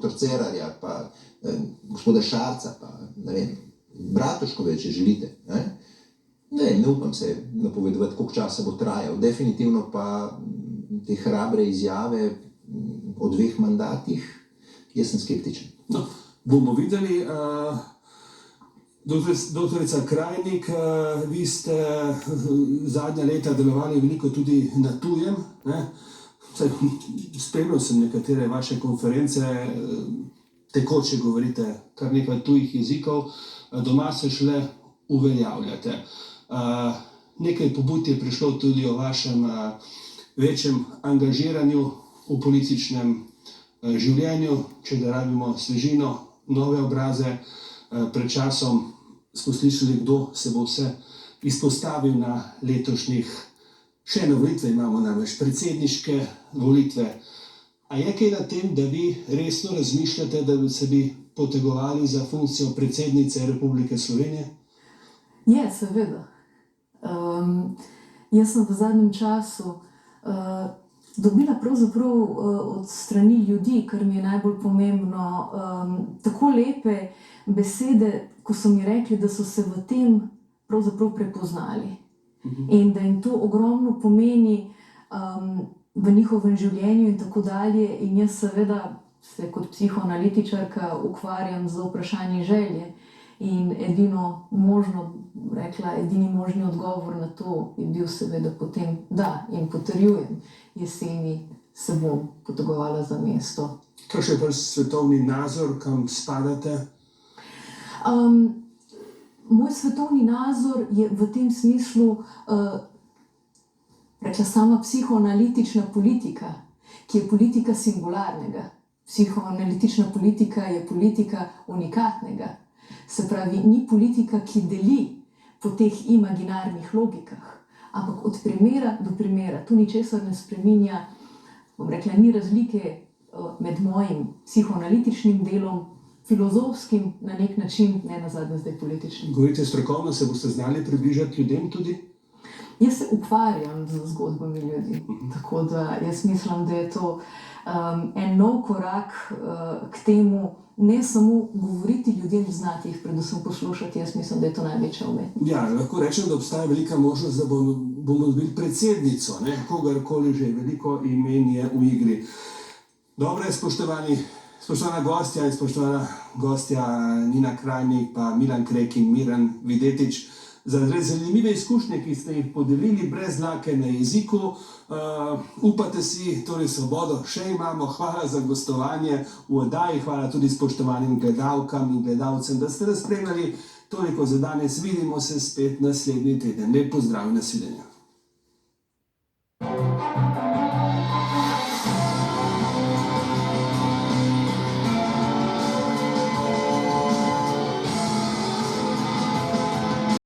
dr. Cerarja, pa gospoda Šarca, pa ne vem, Bratuškove, če želite. Ne upam se napovedovati, koliko časa bo trajal. Definitivno pa te hrabre izjave o 2 mandatih, jaz sem skeptičen. No, bomo videli. Doktorica Krajnik, vi ste zadnja leta delovali veliko tudi na tujem. Spremljal sem nekatere vaše konference, tekoče govorite kar nekaj tujih jezikov, doma se šele uveljavljate. Nekaj pobud je prišlo tudi o vašem večjem angažiranju v političnem življenju, če da rabimo svežino, nove obraze. Pred časom smo slišali, kdo se bo vse izpostavil na letošnjih, še ene volitve imamo namreč, predsedniške volitve. A je kaj na tem, da vi resno razmišljate, da bi se potegovali za funkcijo predsednice Republike Slovenije? Je, seveda. Jaz sem v zadnjem času dobila pravzaprav od strani ljudi, kar mi je najbolj pomembno, tako lepe besede, ko so mi rekli, da so se v tem pravzaprav prepoznali. In da jim to ogromno pomeni v njihovem življenju in tako dalje. In jaz seveda se kot psihoanalitičarka ukvarjam z vprašanji želje. In edini možni odgovor na to je bil seveda potem, da, in potrjujem, jeseni se bom potegovala za mesto. Kakšen je vaš svetovni nazor, kam spadate? Moj svetovni nazor je v tem smislu sama psihoanalitična politika, ki je politika singularnega. Psihoanalitična politika je politika unikatnega. Se pravi, ni politika, ki deli po teh imaginarnih logikah, ampak od primera do primera. Tu ničesar ne spreminja, ni razlike med mojim psihoanalitičnim delom, filozofskim na nek način, ne nazadnje zdaj političnim. Govorite strokovno, se boste znali približati ljudem tudi? Jaz se ukvarjam z zgodbami ljudi, tako da jaz mislim, da je to en nov korak k temu, ne samo govoriti ljudem, znati jih predvsem poslušati. Jaz mislim, da je to največja umetnost. Ja, lahko rečem, da obstaja velika možnost, da bomo dobili predsednico, kogarkoli že, veliko imen je v igri. Dobro, spoštovana gostja in spoštovana gostja Nina Krajnik, pa Milan Krek in Miran Videtič, za zanimive izkušnje, ki ste jih podelili brez dlake na jeziku. Upate si, torej svobodo še imamo. Hvala za gostovanje v oddaji, hvala tudi spoštovanim gledalkam in gledalcem, da ste nas spremljali. Toliko za danes, vidimo se spet naslednji teden. Lep pozdrav in nasvidenje.